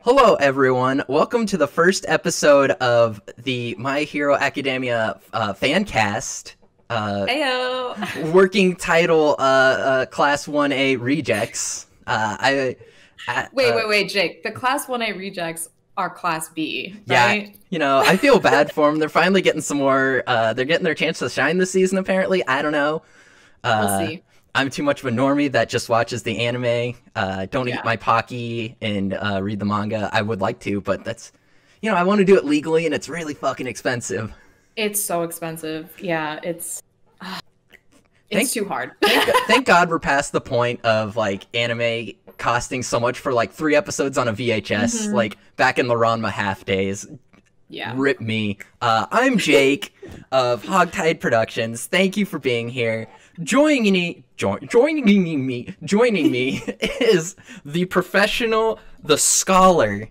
Hello, everyone. Welcome to the first episode of the My Hero Academia fan cast. Heyo. Working title, Class 1A Rejects. Wait, Jake. The Class 1A rejects are Class B, right? Yeah, I feel bad for them. They're finally getting some more, they're getting their chance to shine this season, apparently. I don't know. We'll see. I'm too much of a normie that just watches the anime, don't eat my Pocky, and read the manga. I would like to, but that's, I want to do it legally, and it's really fucking expensive. It's so expensive. Yeah, it's too hard. Thank God we're past the point of, like, anime costing so much for, like, 3 episodes on a VHS, like, back in the Ranma half days. Yeah. Rip me. I'm Jake of Hogtied Productions. Thank you for being here. Joining me is the professional, the scholar,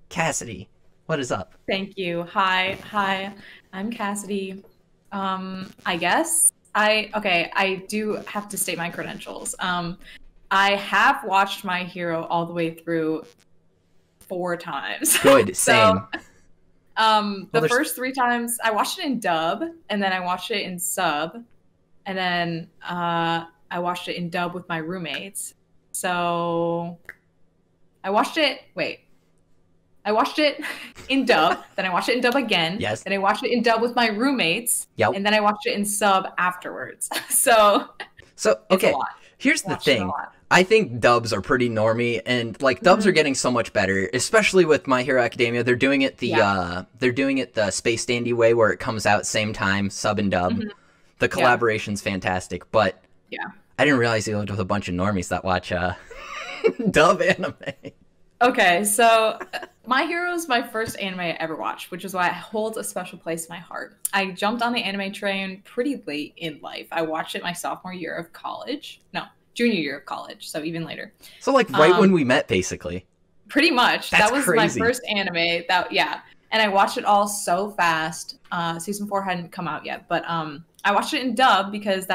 Cassidy. What is up? Thank you. Hi. I'm Cassidy. I guess I do have to state my credentials. I have watched My Hero all the way through 4 times. Good, same. The first 3 times I watched it in dub, and then I watched it in sub. And then I watched it in dub with my roommates. So I watched it in dub, then I watched it in dub again. Yes. Then I watched it in dub with my roommates. Yep. And then I watched it in sub afterwards. So okay, here's the thing. I think dubs are pretty normy, and like dubs are getting so much better, especially with My Hero Academia. They're doing it the Space Dandy way, where it comes out same time, sub and dub. The collaboration's fantastic, but I didn't realize you lived with a bunch of normies that watch dub anime. Okay, so My Hero is my first anime I ever watched, which is why it holds a special place in my heart. I jumped on the anime train pretty late in life. I watched it my sophomore year of college. No, junior year of college, so even later. So like right when we met, basically. Pretty much. That's that was crazy. My first anime. And I watched it all so fast. Season 4 hadn't come out yet, but I watched it in dub because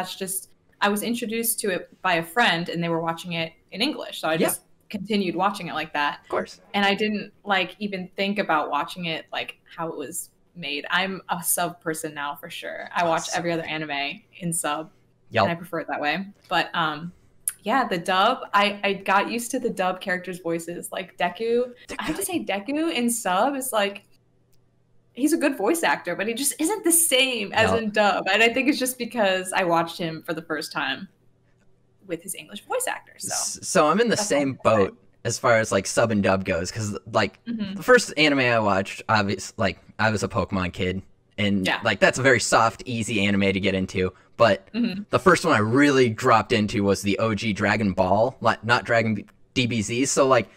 I was introduced to it by a friend, and they were watching it in English, so I just continued watching it like that. Of course. And I didn't even think about watching it like how it was made. I'm a sub person now for sure. I watch every other anime in sub, and I prefer it that way. But the dub, I got used to the dub characters' voices. Like Deku, I have to say Deku in sub is like, he's a good voice actor, but he just isn't the same as in dub. And I think it's just because I watched him for the first time with his English voice actor. So I'm in the same boat as far as like sub and dub goes, because like the first anime I watched, obviously, like I was a Pokemon kid, and like that's a very soft, easy anime to get into. But the first one I really dropped into was the OG Dragon Ball, like not Dragon DBZ. So like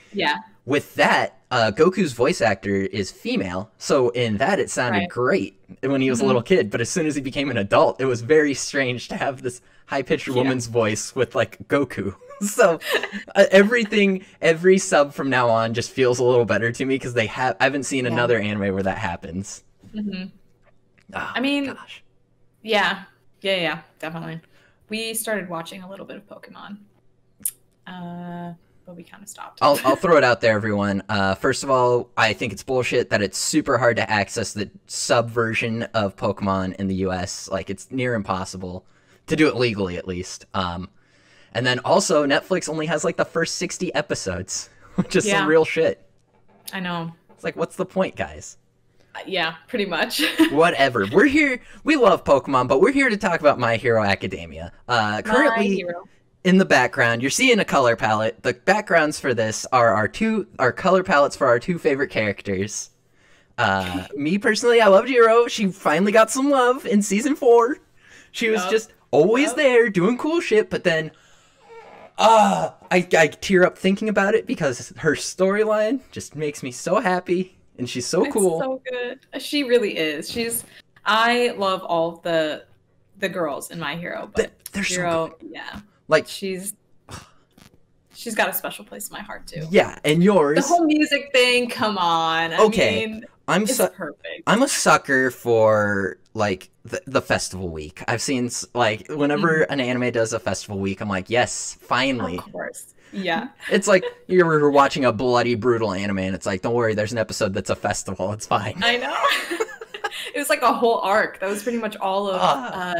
with that, Goku's voice actor is female, so in that it sounded great when he was a little kid, but as soon as he became an adult, it was very strange to have this high-pitched woman's voice with, like, Goku. So every sub from now on just feels a little better to me, because I haven't seen another anime where that happens. Oh, I mean, gosh. Yeah, definitely. We started watching a little bit of Pokemon. But we kind of stopped. I'll throw it out there, everyone. First of all, I think it's bullshit that it's super hard to access the sub version of Pokemon in the US. Like, it's near impossible to do it legally, at least. And then also, Netflix only has like the first 60 episodes, which is some real shit. I know. It's like, what's the point, guys? Yeah, pretty much. Whatever. We're here. We love Pokemon, but we're here to talk about My Hero Academia. Currently, My Hero. In the background, you're seeing a color palette. The backgrounds for this are our color palettes for our 2 favorite characters. Me personally, I love Jiro. She finally got some love in season 4. She was just always there doing cool shit, but then I tear up thinking about it because her storyline just makes me so happy, and she's so cool. So good. She really is. I love all the girls in My Hero, but they're Jiro, so good. yeah. Like she's got a special place in my heart too. Yeah, and yours. The whole music thing, come on. I mean, I'm perfect. I'm a sucker for like the festival week. I've seen like whenever an anime does a festival week, I'm like, yes, finally. Of course. Yeah. It's like you're watching a bloody, brutal anime, and it's like, don't worry, there's an episode that's a festival. It's fine. I know. It was like a whole arc. That was pretty much all of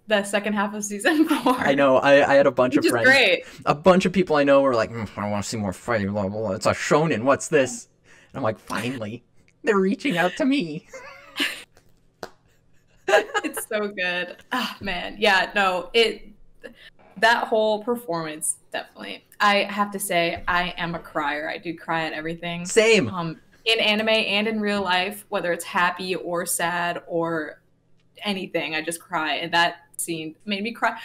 the second half of season 4. I know. I had a bunch of friends. Great. A bunch of people I know were like, I want to see more fighting, blah, blah, blah. It's a shonen. What's this? And I'm like, finally. They're reaching out to me. It's so good. Ah, man. Yeah, no, that whole performance, definitely. I have to say, I am a crier. I do cry at everything. Same. In anime and in real life, whether it's happy or sad or anything, I just cry. And that scene made me cry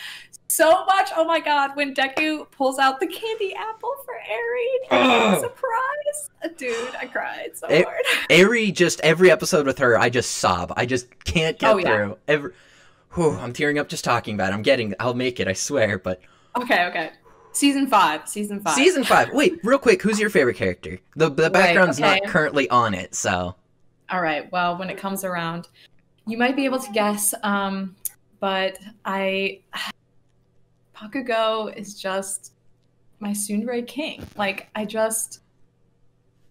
so much. Oh my god, when Deku pulls out the candy apple for Eri and he's surprise. Dude, I cried so hard. Eri, just every episode with her, I just sob. I just can't get through. I'm tearing up just talking about it. I'll make it, I swear, but... Okay. Season 5. Wait, real quick, who's your favorite character? The background's not currently on it, so... Alright, well, when it comes around, you might be able to guess, but Bakugo is just my tsundere king. Like,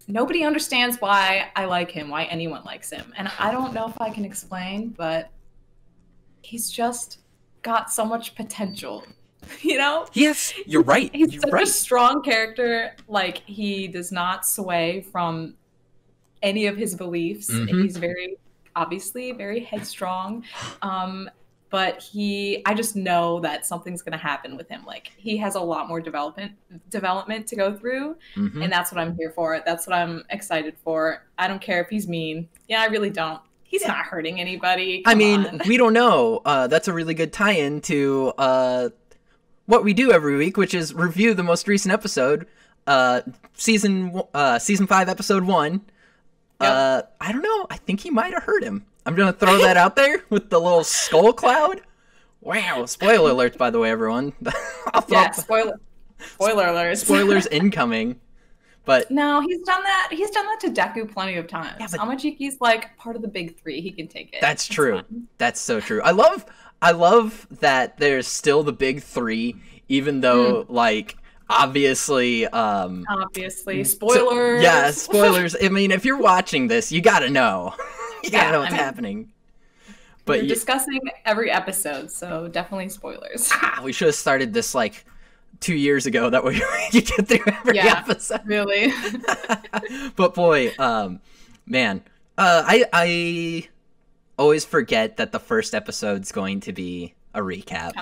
nobody understands why I like him, why anyone likes him. And I don't know if I can explain, but he's just got so much potential, you know? Yes, you're right. He's such a strong character. Like, he does not sway from any of his beliefs. Mm-hmm. He's obviously very headstrong. But I just know that something's going to happen with him. Like, he has a lot more development to go through. Mm-hmm. And that's what I'm here for. That's what I'm excited for. I don't care if he's mean. Yeah, I really don't. He's not hurting anybody. Come on. We don't know. That's a really good tie-in to what we do every week, which is review the most recent episode, season 5, episode 1. Yep. I don't know. I think he might have hurt him. I'm going to throw that out there with the little skull cloud. Wow. Spoiler alerts, by the way, everyone. Spoiler alerts. Spoilers incoming. But no, he's done that. He's done that to Deku plenty of times. Yeah, Amachiki's like part of the big 3. He can take it. That's true. Fun. That's so true. I love that there's still the big 3, even though like obviously spoilers. Yeah, spoilers. I mean, if you're watching this, you gotta know. You gotta know what's happening. But we're discussing every episode, so definitely spoilers. We should have started this like 2 years ago. That way you get through every episode. Really. But boy, man, I always forget that the first episode's going to be a recap.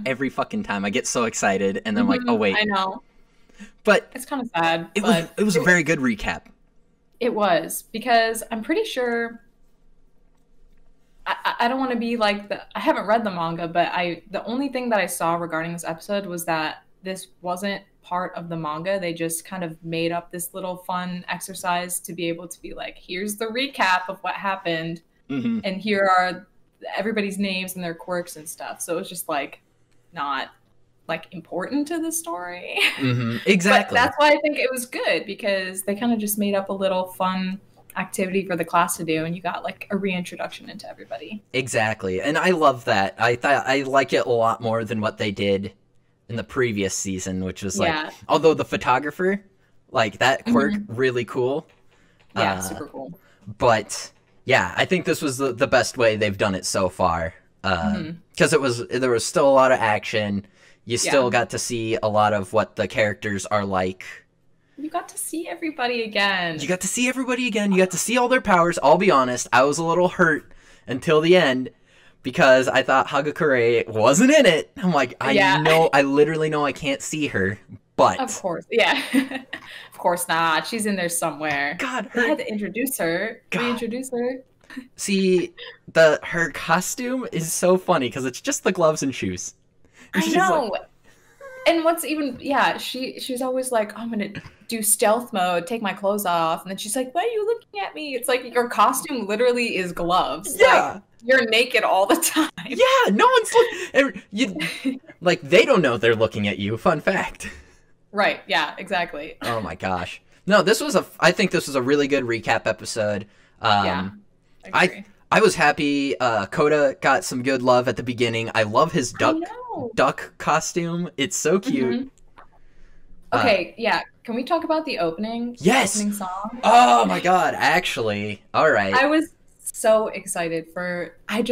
Every fucking time I get so excited, and then I'm like, oh wait, I know. But it's kind of sad. It was a very good recap. It was, because I'm pretty sure. I don't want to be like I haven't read the manga, but the only thing that I saw regarding this episode was that this wasn't part of the manga. They just kind of made up this little fun exercise to be able to be like, here's the recap of what happened, and here are everybody's names and their quirks and stuff. So it was just like not like important to the story. Exactly. But that's why I think it was good, because they kind of just made up a little fun activity for the class to do, and you got like a reintroduction into everybody. Exactly. And I love that. I like it a lot more than what they did in the previous season, which was like, although the photographer, like that quirk, really cool. Yeah, super cool. But yeah, I think this was the best way they've done it so far. Because there was still a lot of action. You still got to see a lot of what the characters are like. You got to see everybody again. You got to see all their powers. I'll be honest, I was a little hurt until the end, because I thought Hagakure wasn't in it. I'm like, I literally know I can't see her, but... Of course, yeah. Of course not. She's in there somewhere. God, I had to introduce her. Reintroduce her. See, her costume is so funny, because it's just the gloves and shoes. I know. And what's even, she's always like, oh, I'm going to do stealth mode, take my clothes off. And then she's like, why are you looking at me? It's like your costume literally is gloves. Yeah. Like, you're naked all the time. Yeah, no one's looking. Like, they don't know they're looking at you. Fun fact. Right, yeah, exactly. Oh my gosh. No, I think this was a really good recap episode. I agree. I was happy Coda got some good love at the beginning. I love his duck costume. It's so cute. Okay, yeah. Can we talk about the opening? Yes. The opening song? Oh my god, actually. All right. I was so excited for I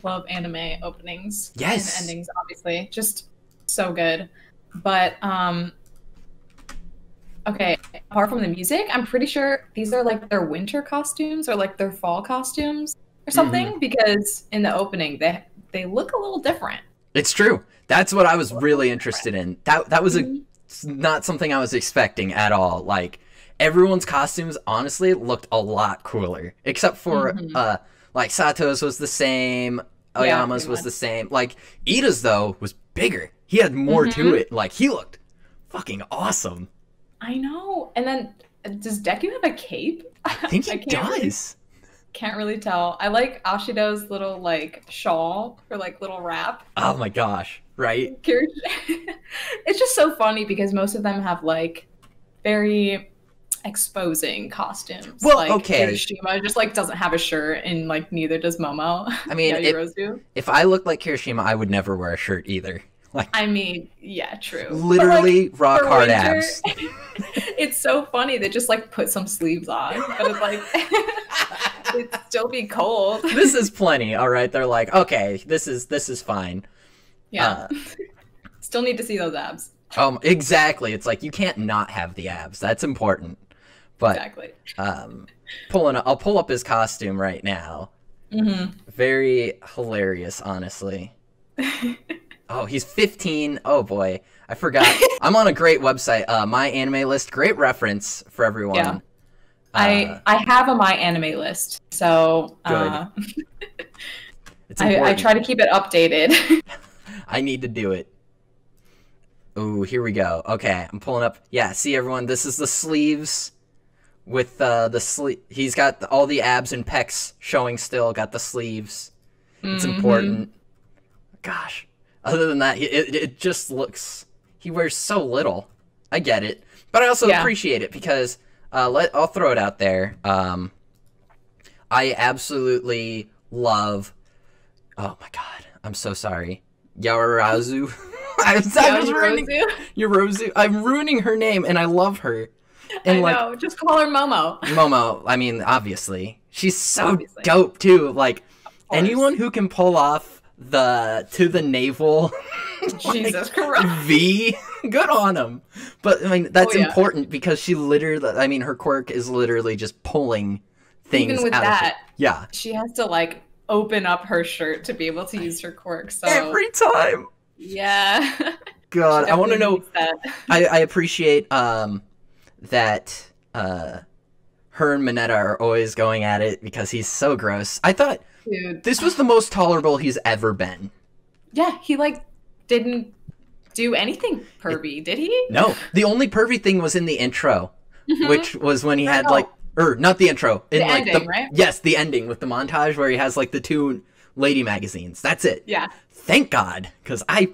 love anime openings. Yes. And endings, obviously. Just so good. But okay, apart from the music, I'm pretty sure these are like their winter costumes or like their fall costumes or something, because in the opening they look a little different. It's true. That's what I was really interested in. That was not something I was expecting at all. Like, everyone's costumes honestly looked a lot cooler, except for like Sato's was the same, Oyama's was the same. Like, Ida's though was bigger. He had more to it. Like, he looked fucking awesome. I know. And then does Deku have a cape? I think he does. Can't really tell. I like Ashido's little like shawl or like little wrap. Oh my gosh, right? It's just so funny because most of them have like very exposing costumes. Well, like, okay. Kirishima just like doesn't have a shirt, and like neither does Momo. I mean, if I looked like Kirishima, I would never wear a shirt either. Like, I mean, yeah, true. Literally like, rock hard abs. It's so funny. They just like put some sleeves on, but it's like it'd still be cold. This is plenty. All right, they're like, okay, this is fine. Yeah. Still need to see those abs. Exactly. It's like you can't not have the abs. That's important. But exactly. I'll pull up his costume right now. Very hilarious, honestly. Oh, he's 15. Oh boy, I forgot. I'm on a great website, My Anime List. Great reference for everyone. Yeah. I have a My Anime List, so good. I try to keep it updated. I need to do it. Ooh, here we go. Okay, I'm pulling up. Yeah, see everyone, this is the sleeves with the sleeve. He's got all the abs and pecs showing still. Got the sleeves. It's important. Gosh. Other than that, it just looks... He wears so little. I get it. But I also appreciate it because... I'll throw it out there. I absolutely love... Oh my god. I'm so sorry. Yaorazu. Yorozu. I'm ruining her name, and I love her. And I know. Just call her Momo. Momo. I mean, obviously. She's so dope, too. Like, anyone who can pull off to the navel Jesus Christ V, good on him. But I mean, that's important because she literally, I mean, her quirk is literally just pulling things even with out that of it. Yeah, she has to like open up her shirt to be able to use her quirk. So every time, God, I want to know. I appreciate that her and Mineta are always going at it because he's so gross. I thought this was the most tolerable he's ever been. Yeah, he like didn't do anything pervy, did he? No, the only pervy thing was in the intro, which was when he had like, not the intro, in the like ending, right? Yes, the ending with the montage where he has like the 2 lady magazines. That's it. Yeah. Thank God, because I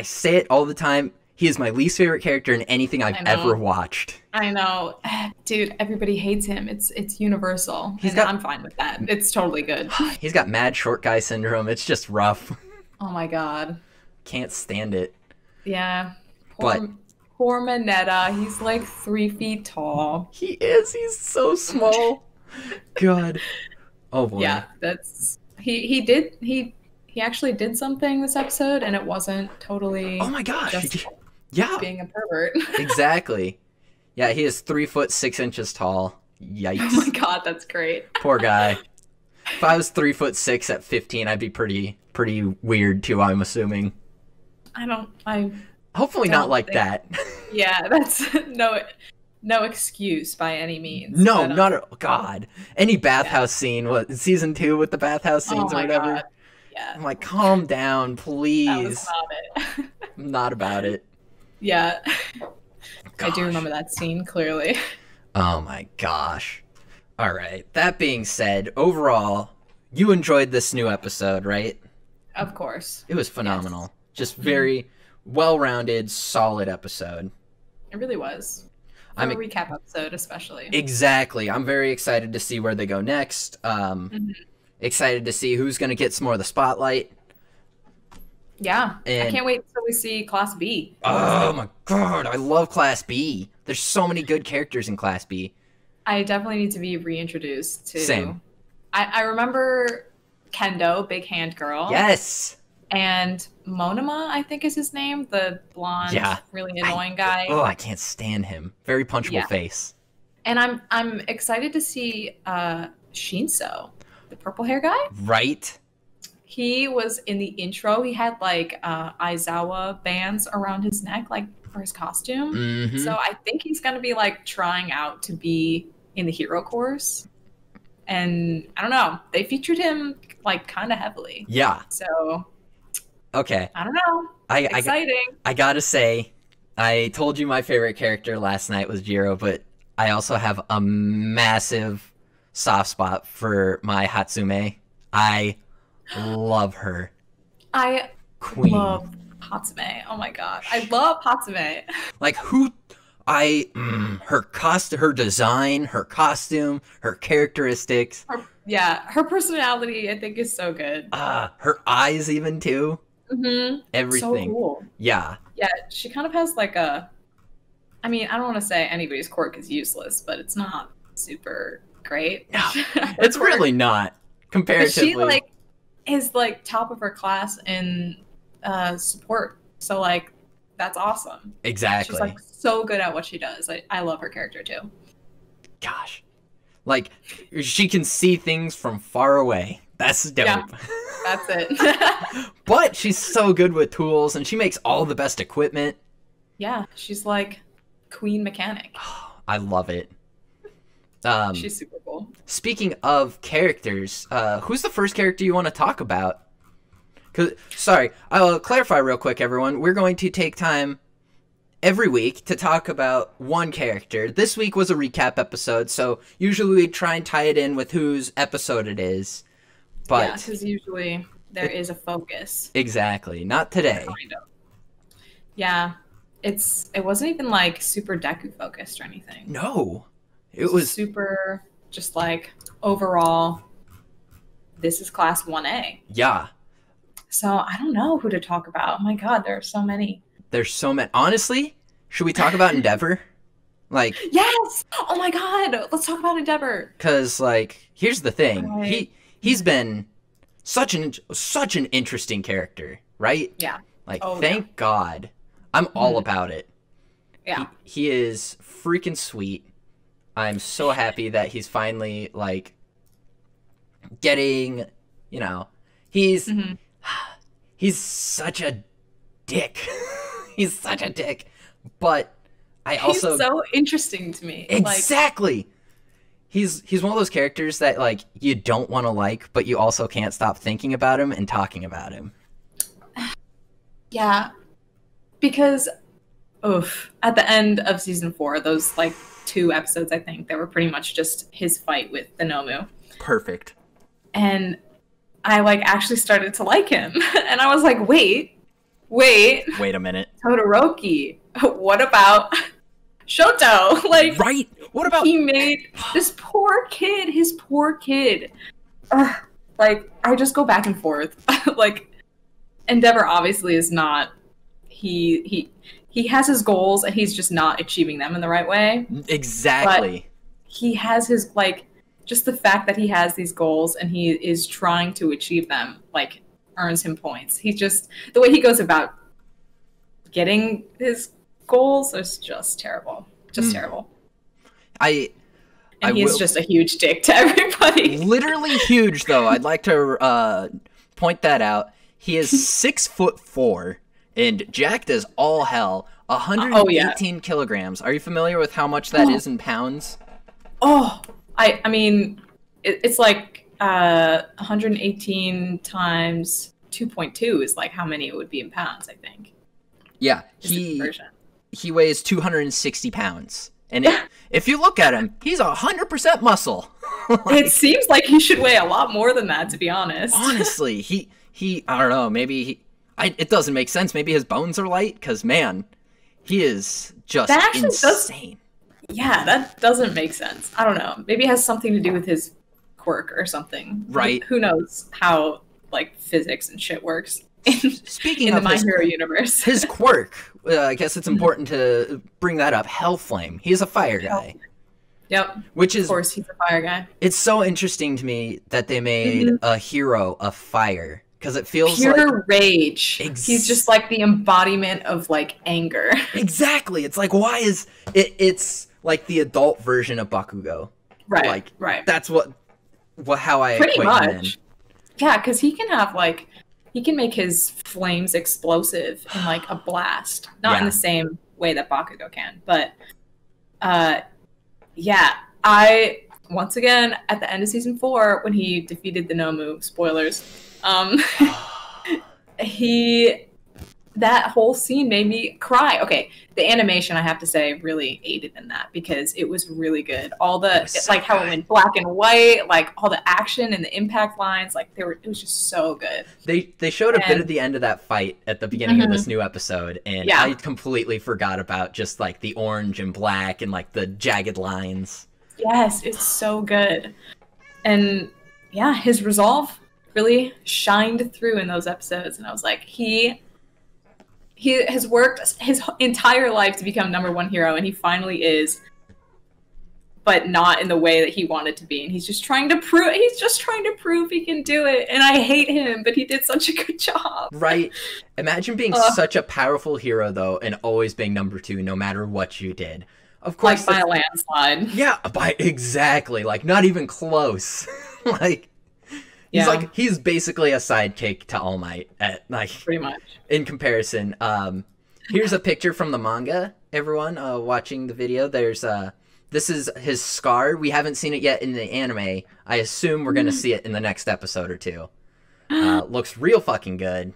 say it all the time. He is my least favorite character in anything I've ever watched. I know. Dude, everybody hates him. It's universal. I'm fine with that. It's totally good. He's got mad short guy syndrome. It's just rough. Oh my god. Can't stand it. Yeah. Poor Mineta. He's like 3 feet tall. He is. He's so small. God. Oh boy. Yeah, that's... He actually did something this episode, and it wasn't totally... Oh my gosh. Just being a pervert. Exactly. Yeah, he is 3 foot 6 inches tall. Yikes. Oh my god, that's great. Poor guy. If I was 3 foot 6 at 15, I'd be pretty weird too, I'm assuming. Hopefully not like that. Yeah, that's no excuse by any means. No, not God. Any bathhouse scene, season 2 with the bathhouse scenes or whatever. God. Yeah. I'm like, calm down, please. That was not it. I'm not about it. Yeah. Gosh. I do remember that scene clearly. Oh my gosh. All right. That being said, overall, you enjoyed this new episode, right? Of course. It was phenomenal. Yes. Just very well-rounded, solid episode. It really was. For a recap episode, especially. Exactly. I'm very excited to see where they go next. Excited to see who's going to get some more of the spotlight. Yeah, and I can't wait until we see Class B. Oh my god, I love Class B. There's so many good characters in Class B. I definitely need to be reintroduced to... Same. I remember Kendo, Big Hand Girl. Yes! And Monoma, I think is his name, the blonde, really annoying guy. Oh, I can't stand him. Very punchable face. And I'm excited to see Shinso, the purple hair guy. Right? He was in the intro. He had like Aizawa bands around his neck, like for his costume. Mm-hmm. So I think he's gonna be like trying out to be in the hero course. And I don't know, they featured him like kind of heavily. Yeah. So okay. I don't know. Exciting. I gotta say, I told you my favorite character last night was Jiro, but I also have a massive soft spot for my Hatsume. I love her. I love Hatsume. Oh my god. I love Hatsume. Like her design, her costume, her characteristics. Her personality I think is so good. Her eyes even too. Mm-hmm. Everything. So cool. Yeah. Yeah, she kind of has like I mean, I don't want to say anybody's quirk is useless, but it's not super great. No, it's really not comparatively. But she like is like top of her class in support. So like that's awesome. Exactly. She's like so good at what she does. I love her character too. Gosh. Like she can see things from far away. That's dope. Yeah, that's it. But she's so good with tools and she makes all the best equipment. Yeah, she's like queen mechanic. I love it. She's super cool. Speaking of characters, who's the first character you want to talk about? Sorry, I'll clarify real quick, everyone. We're going to take time every week to talk about one character. This week was a recap episode, so usually we try and tie it in with whose episode it is. But yeah, because usually there is a focus. Exactly. Not today. Kind of. Yeah. It wasn't even like super Deku focused or anything. No. It was super just like overall this is class 1A. Yeah. So I don't know who to talk about. Oh my god, there are so many. There's so many. Honestly, should we talk about Endeavor? Like yes! Oh my god, let's talk about Endeavor. Cuz like here's the thing. He's been such an interesting character, right? Yeah. Like thank God. I'm all about it. Yeah. He is freaking sweet. I'm so happy that he's finally like getting, he's such a dick. He's such a dick. But he's so interesting to me. Exactly. He's one of those characters that like you don't want to like, but you also can't stop thinking about him and talking about him. Yeah. Because at the end of season 4, those like 2 episodes, I think, that were pretty much just his fight with the Nomu. Perfect. And I like actually started to like him. And I was like, wait a minute. Todoroki, what about Shoto? Like, right? What about he made this poor kid, his poor kid. Like, I just go back and forth. Like, Endeavor obviously is not. He has his goals and he's just not achieving them in the right way. Exactly. But he has his like just the fact that he has these goals and he is trying to achieve them like earns him points. He's just the way he goes about getting his goals is just terrible. Just terrible. He is just a huge dick to everybody. Literally huge though. I'd like to point that out. He is 6'4" and jacked as all hell. 118 kilograms. Are you familiar with how much that is in pounds? I mean, it's like 118 times 2.2 is like how many it would be in pounds, I think. Yeah, he weighs 260 pounds. And if you look at him, he's 100% muscle. It seems like he should weigh a lot more than that, to be honest. Honestly, he I don't know, maybe it doesn't make sense. Maybe his bones are light, because, man, he is just insane. Yeah, that doesn't make sense. I don't know. Maybe it has something to do with his quirk or something. Right. Who knows how like physics and shit works Speaking in of the My Hero universe. His quirk, I guess it's important to bring that up. Hellflame. He's a fire guy. Yep. Which is, of course, he's a fire guy. It's so interesting to me that they made a hero of fire, because it feels pure like rage. He's just like the embodiment of like anger. Exactly. It's like, why is it? It's like the adult version of Bakugo. Right. Like, right. That's how I pretty equate much. him in. Yeah, because he can have like. He can make his flames explosive in like a blast. Not in the same way that Bakugo can, but yeah, once again at the end of season 4 when he defeated the Nomu, spoilers, that whole scene made me cry. Okay, the animation, I have to say, really aided in that because it was really good. All the like how it went black and white, like all the action and the impact lines, like it was just so good. They showed a bit at the end of that fight at the beginning of this new episode, and I completely forgot about just like the orange and black and like the jagged lines. Yes, it's so good. And yeah, his resolve really shined through in those episodes, and I was like, he has worked his entire life to become #1 hero, and he finally is, but not in the way that he wanted to be. And he's just trying to prove he can do it. And I hate him, but he did such a good job. Right. Imagine being such a powerful hero, though, and always being #2, no matter what you did. Of course, like by a landslide. Yeah, exactly. Like, not even close. Like, he's basically a sidekick to All Might, pretty much. In comparison. Here's a picture from the manga, everyone watching the video. There's this is his scar. We haven't seen it yet in the anime. I assume we're gonna see it in the next episode or 2. Looks real fucking good.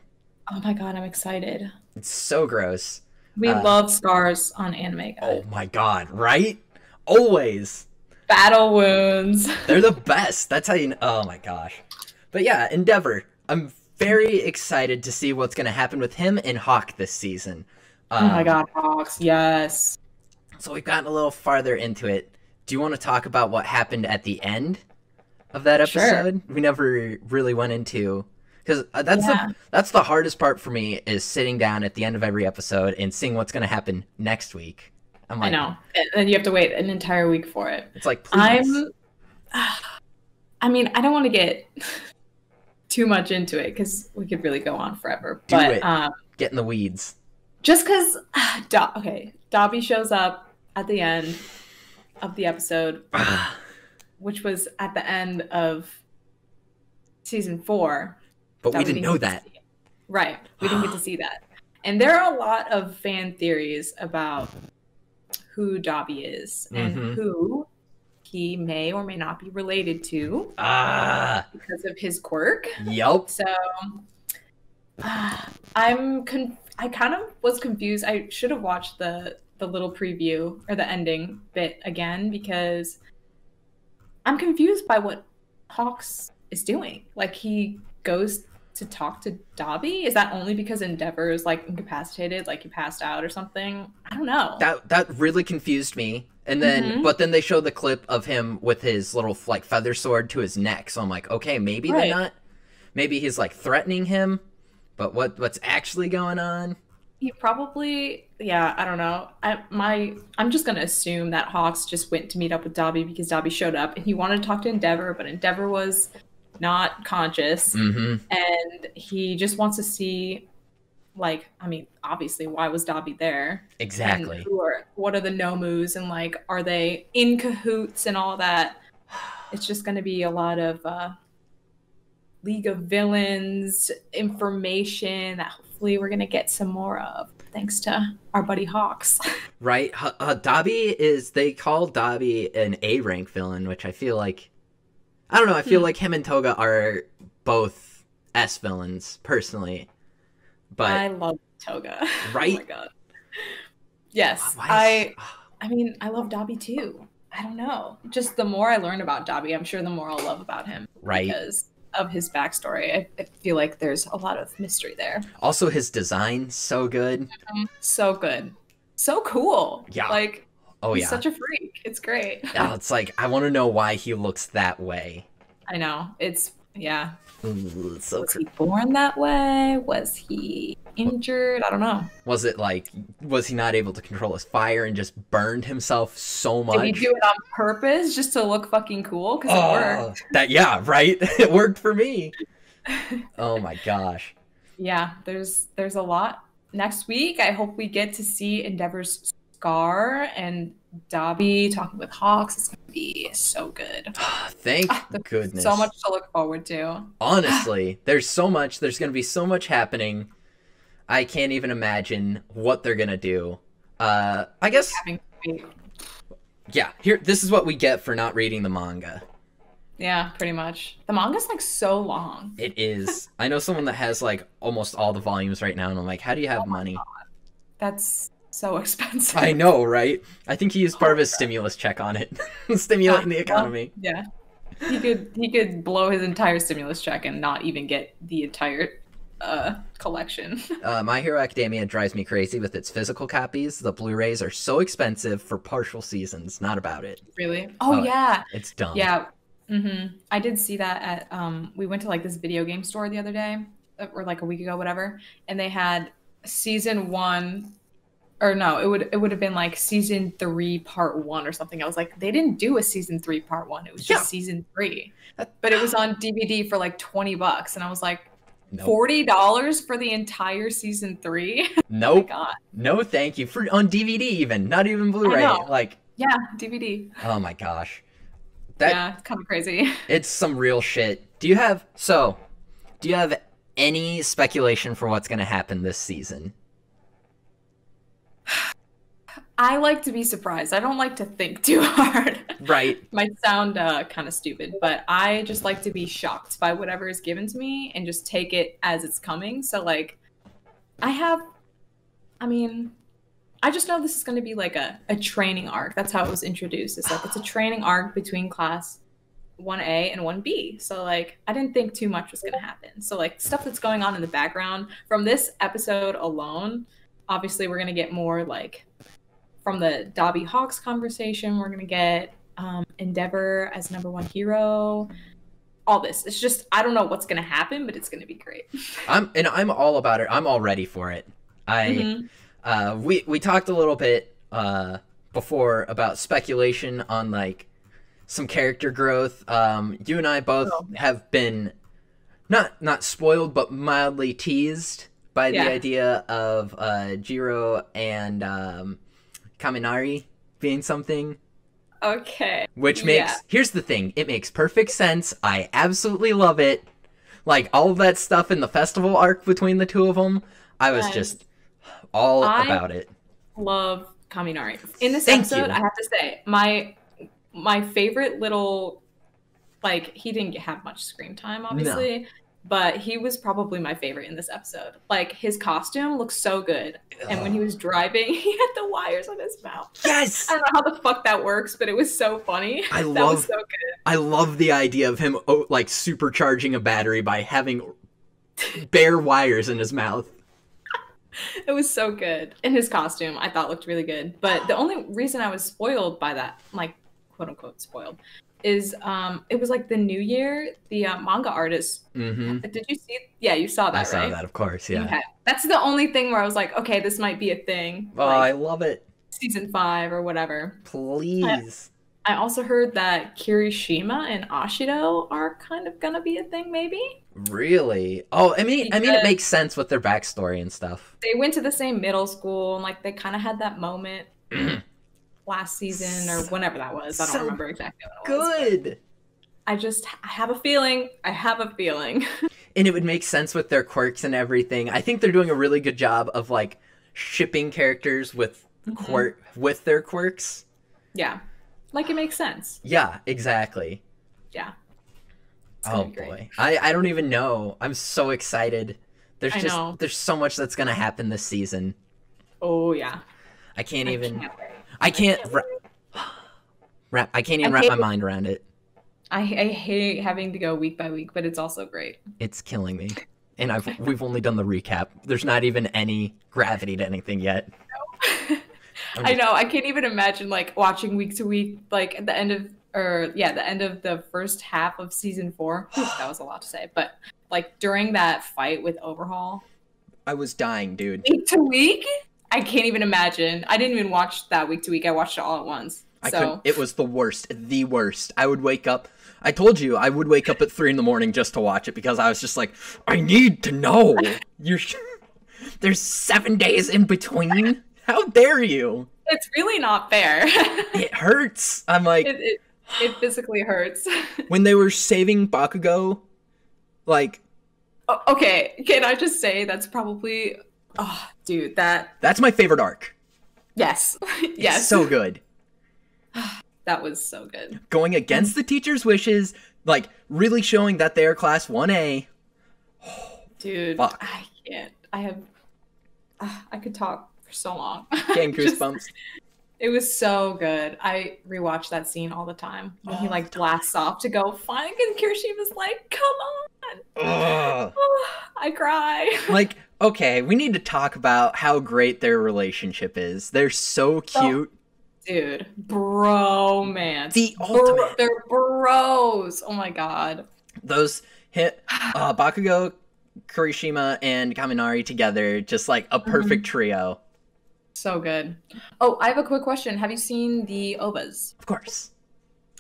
Oh my god, I'm excited. It's so gross. We love scars on anime, guys. Oh my god, right? Always. Battle wounds. They're the best. That's how you know. Oh my gosh. But yeah, Endeavor. I'm very excited to see what's going to happen with him and Hawk this season. Oh my god, Hawks, yes. So we've gotten a little farther into it. Do you want to talk about what happened at the end of that episode? Sure. We never really went into... Because that's the hardest part for me, is sitting down at the end of every episode and seeing what's going to happen next week. I'm like, I know. And you have to wait an entire week for it. It's like, please. I mean, I don't want to get too much into it because we could really go on forever. Do it. Get in the weeds. Just because, Dobby shows up at the end of the episode, which was at the end of season 4. But we didn't know that. Right. We didn't get to see that. And there are a lot of fan theories about who Dobby is and who he may or may not be related to because of his quirk. Yep. So I kind of was confused. I should have watched the little preview or the ending bit again because I'm confused by what Hawks is doing. Like, he goes to talk to Dobby? Is that only because Endeavor is like incapacitated, like he passed out or something? I don't know. That really confused me. And then, but then they show the clip of him with his little like feather sword to his neck. So I'm like, okay, maybe they're not. Maybe he's like threatening him. But what's actually going on? He probably, I don't know. I'm just gonna assume that Hawks just went to meet up with Dobby because Dobby showed up and he wanted to talk to Endeavor, but Endeavor was not conscious, and he just wants to see, like, I mean, obviously, why was Dobby there? Exactly. And what are the Nomus, and like, are they in cahoots and all that? It's just going to be a lot of League of Villains information that hopefully we're going to get some more of, thanks to our buddy Hawks. Right. Dobby they call Dobby an A-rank villain, which I feel like, I don't know, I feel like him and Toga are both S villains, personally. But I love Toga. Right? Oh my god. Yes. I mean, I love Dobby too. I don't know. Just the more I learn about Dobby, I'm sure the more I'll love about him. Right. Because of his backstory. I feel like there's a lot of mystery there. Also, his design, so good. So good. So cool. Yeah. Like, he's such a freak. It's great. Yeah, it's like, I want to know why he looks that way. I know. It's, yeah. Ooh, so was he born that way? Was he injured? I don't know. Was it like, was he not able to control his fire and just burned himself so much? Did he do it on purpose just to look fucking cool? Because it worked. Yeah, right? It worked for me. Oh my gosh. Yeah, there's a lot. Next week, I hope we get to see Endeavor's scar and Dobby talking with Hawks. It's going to be so good. Thank goodness. So much to look forward to. Honestly, there's so much. There's going to be so much happening. I can't even imagine what they're going to do. I guess... Yeah, here. This is what we get for not reading the manga. Yeah, pretty much. The manga's like so long. It is. I know someone that has like almost all the volumes right now, and I'm like, how do you have money? God. That's so expensive. I know, right? I think he used part of his stimulus check on it, stimulating the economy. Well, yeah, he could blow his entire stimulus check and not even get the entire collection. My Hero Academia drives me crazy with its physical copies. The Blu-rays are so expensive for partial seasons. Not about it. Really? Oh yeah. It's dumb. Yeah. I did see that at we went to like this video game store the other day, or like a week ago, whatever, and they had season 1, or no, it would have been like season 3 part 1 or something. I was like, they didn't do a season 3 part 1. It was just season 3, but it was on DVD for like $20, and I was like, nope. $40 for the entire season 3? Nope. Oh my God. No, thank you. On DVD, even not even Blu-ray. Like, yeah, DVD. Oh my gosh. Yeah, it's kind of crazy. It's some real shit. Do you have any speculation for what's going to happen this season? I like to be surprised. I don't like to think too hard. Right. Might sound kind of stupid, but I just like to be shocked by whatever is given to me and just take it as it's coming. So like, I just know this is going to be like a training arc. That's how it was introduced. It's like, it's a training arc between class 1A and 1B. So like, I didn't think too much was going to happen. So like, stuff that's going on in the background from this episode alone, obviously we're going to get more like from the Dobby Hawks conversation. We're going to get Endeavor as #1 hero. All this. It's just, I don't know what's going to happen, but it's going to be great. I'm all about it. I'm all ready for it. We talked a little bit before about speculation on like some character growth. You and I both have been not spoiled, but mildly teased by the idea of Jiro and Kaminari being something. Okay. Which makes here's the thing, it makes perfect sense. I absolutely love it. Like all of that stuff in the festival arc between the two of them, I was just all about it. Love Kaminari. In this episode, I have to say, my favorite little, like, he didn't have much screen time, obviously, but he was probably my favorite in this episode. Like, his costume looks so good. And when he was driving, he had the wires on his mouth. Yes! I don't know how the fuck that works, but it was so funny. That was so good. I love the idea of him, like, supercharging a battery by having bare wires in his mouth. It was so good. And his costume, I thought, looked really good. But the only reason I was spoiled by that, like, quote-unquote spoiled, is it was like the New Year, the manga artist. Did you see? Yeah, you saw that, right? I saw that, of course, yeah. Okay. That's the only thing where I was like, okay, this might be a thing. Oh, like, I love it. Season 5 or whatever. Please. I also heard that Kirishima and Ashido are kind of gonna be a thing, maybe. Really? Oh, I mean, it makes sense with their backstory and stuff. They went to the same middle school, and like they kind of had that moment last season or whenever that was. I don't remember exactly what it was. Good. I have a feeling. I have a feeling. And it would make sense with their quirks and everything. I think they're doing a really good job of like shipping characters with with their quirks. Yeah. Like, it makes sense. Yeah, exactly. Yeah. Oh, boy. I don't even know. I'm so excited. There's so much that's going to happen this season. Oh, yeah. I can't even wrap my mind around it. I hate having to go week by week, but it's also great. It's killing me. And we've only done the recap. There's not even any gravity to anything yet. No. I know. I can't even imagine like watching week to week, like at the end of the end of the first half of season 4. That was a lot to say, but like during that fight with Overhaul, I was dying, dude. Week to week? I can't even imagine. I didn't even watch that week to week. I watched it all at once. It was the worst. The worst. I would wake up. I told you I would wake up at 3 a.m. just to watch it because I was just like, I need to know. There's 7 days in between. How dare you? It's really not fair. It hurts. I'm like, it physically hurts. When they were saving Bakugo, like. Okay, can I just say that's probably, oh, dude, that's my favorite arc. Yes, yes, it's so good. That was so good. Going against the teacher's wishes, like really showing that they are class 1A. Dude, fuck. I can't. I could talk for so long. Getting goosebumps. It was so good. I rewatch that scene all the time when he like blasts off to go find, and Kirishima's like, "Come on!" I cry. Like, okay, we need to talk about how great their relationship is. They're so cute. Dude, bromance. The ultimate. They're bros. Oh my god. Those hit Bakugo, Kirishima, and Kaminari together, just like a perfect trio. So good. Oh, I have a quick question. Have you seen the OVAs? Of course.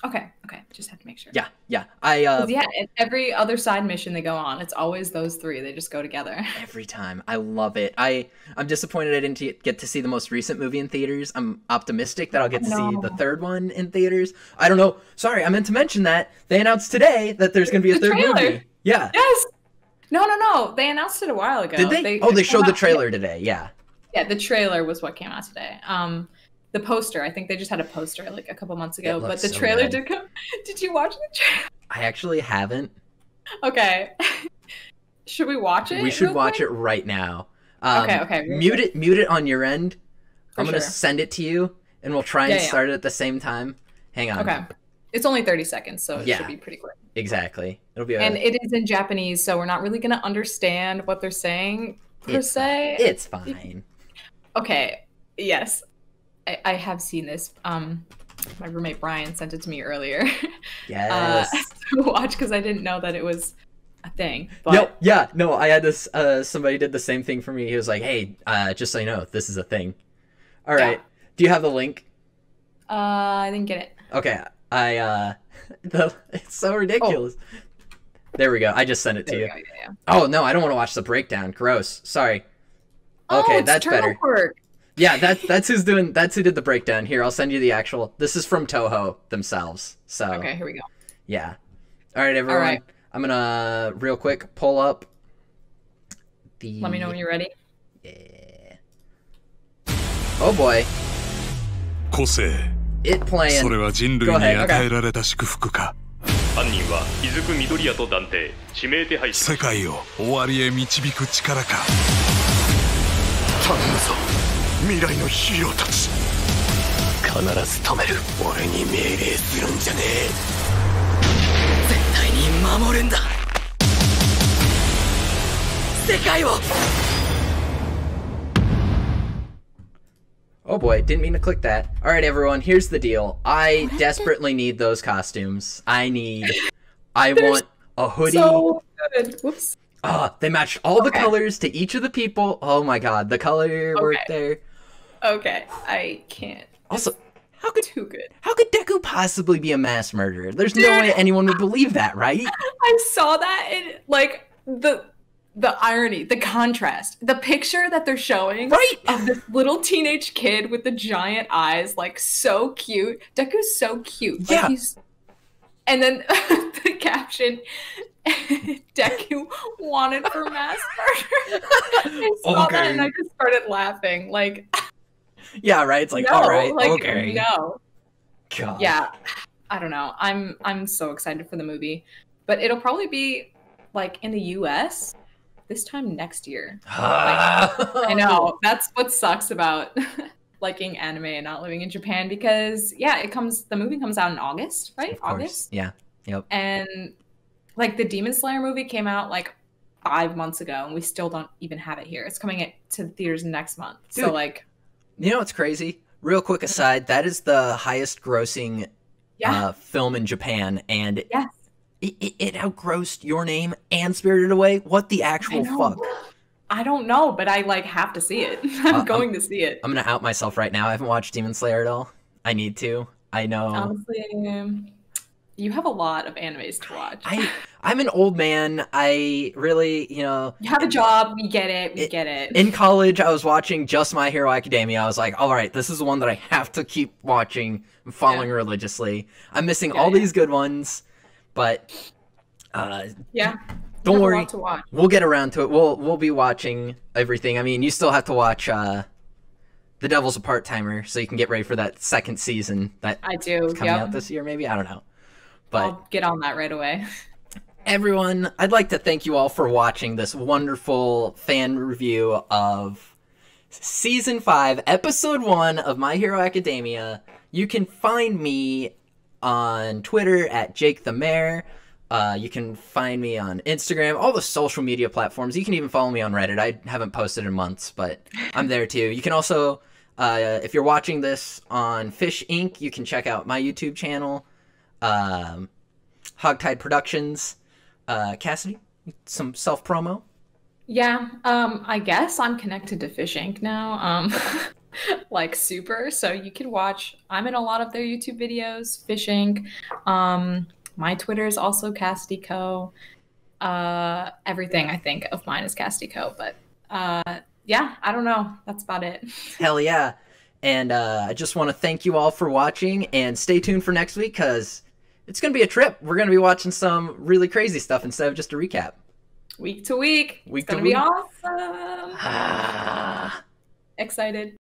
Okay. Just have to make sure. Yeah. In every other side mission they go on, it's always those 3. They just go together. Every time. I love it. I'm disappointed I didn't get to see the most recent movie in theaters. I'm optimistic that I'll get to see the 3rd one in theaters. I don't know. Sorry, I meant to mention that. They announced today that there's going to be a 3rd movie. Yeah. Yes. No. They announced it a while ago. Did they? They showed the trailer today. Yeah. Yeah, the trailer was what came out today. The poster, I think they just had a poster like a couple months ago, but the trailer did come. Did you watch the trailer? I actually haven't. Okay. Should we watch it? We should watch it right now. Okay. Mute it on your end. I'm going to send it to you, and we'll try and start it at the same time. Hang on. Okay. It's only 30 seconds, so it should be pretty quick. Exactly. It'll be. And it is in Japanese, so we're not really going to understand what they're saying per se. It's fine. Okay. Yes. I have seen this. My roommate Brian sent it to me earlier. Yes. To watch because I didn't know that it was a thing. But... No, I had this, somebody did the same thing for me. He was like, hey, just so you know, this is a thing. All right. Yeah. Do you have the link? I didn't get it. Okay. It's so ridiculous. Oh. There we go. I just sent it to you. Yeah. Oh, no, I don't want to watch the breakdown. Gross. Sorry. Okay, that's better. Work. Yeah, that's who did the breakdown. Here, I'll send you the actual. This is from Toho themselves. So okay, here we go. Yeah. All right, everyone. All right. I'm gonna real quick pull up the. Let me know when you're ready. Yeah. Oh boy. It playing. Go ahead. Okay. 犯人は雫緑谷と断定指名手配し世界を終わりへ導く力か頼むぞ未来のヒーローたち必ず止める俺に命令するんじゃねえ絶対に守るんだ世界を Oh boy, didn't mean to click that. Alright everyone, here's the deal. I desperately need those costumes. I want a hoodie. So good. Whoops. They match all the colors to each of the people. Oh my god, the color work there. Okay, I can't. Also, how could Deku possibly be a mass murderer? There's no way anyone would believe that, right? I saw that in, like, the irony, the contrast, the picture that they're showing of this little teenage kid with the giant eyes, like, so cute. Deku's so cute. Yeah. Like, and then the caption, Deku wanted for mass murder. I saw that and I just started laughing. Like, yeah, right? It's like, no, all right, like, okay. No. God. Yeah. I don't know. I'm so excited for the movie. But it'll probably be, like, in the US this time next year. I know. That's what sucks about liking anime and not living in Japan because, yeah, the movie comes out in August, right? Of course. August? Yeah. Yep. And, like, the Demon Slayer movie came out, like, 5 months ago, and we still don't even have it here. It's coming to theaters next month. Dude, so, like... You know what's crazy? Real quick aside, that is the highest grossing film in Japan, and yes. it outgrossed Your Name and Spirited Away. What the actual fuck? I don't know, but I like have to see it. I'm going to see it. I'm gonna out myself right now. I haven't watched Demon Slayer at all. I need to. I know. Honestly, you have a lot of animes to watch. I'm an old man. I really, you have a job. We get it. We get it. In college, I was watching just My Hero Academia. I was like, all right, this is the one that I have to keep watching and following religiously. I'm missing all these good ones, but don't worry. We'll get around to it. We'll be watching everything. I mean, you still have to watch The Devil's a Part-Timer, so you can get ready for that second season that I do. Coming out this year, maybe? I don't know. But I'll get on that right away. Everyone, I'd like to thank you all for watching this wonderful fan review of Season 5, Episode 1 of My Hero Academia. You can find me on Twitter at Jake the Mayor. You can find me on Instagram, all the social media platforms. You can even follow me on Reddit. I haven't posted in months, but I'm there too. You can also, if you're watching this on Fish Inc., you can check out my YouTube channel. Hogtide Productions. Cassidy, some self-promo? Yeah, I guess I'm connected to Fish Inc. now, like super, so you can watch, I'm in a lot of their YouTube videos, Fish Inc. My Twitter is also Cassidy Co. Everything I think of mine is Cassidy Co. But yeah, I don't know. That's about it. Hell yeah. And I just want to thank you all for watching, and stay tuned for next week, because it's going to be a trip. We're going to be watching some really crazy stuff instead of just a recap. Week to week. It's going to be awesome. Excited.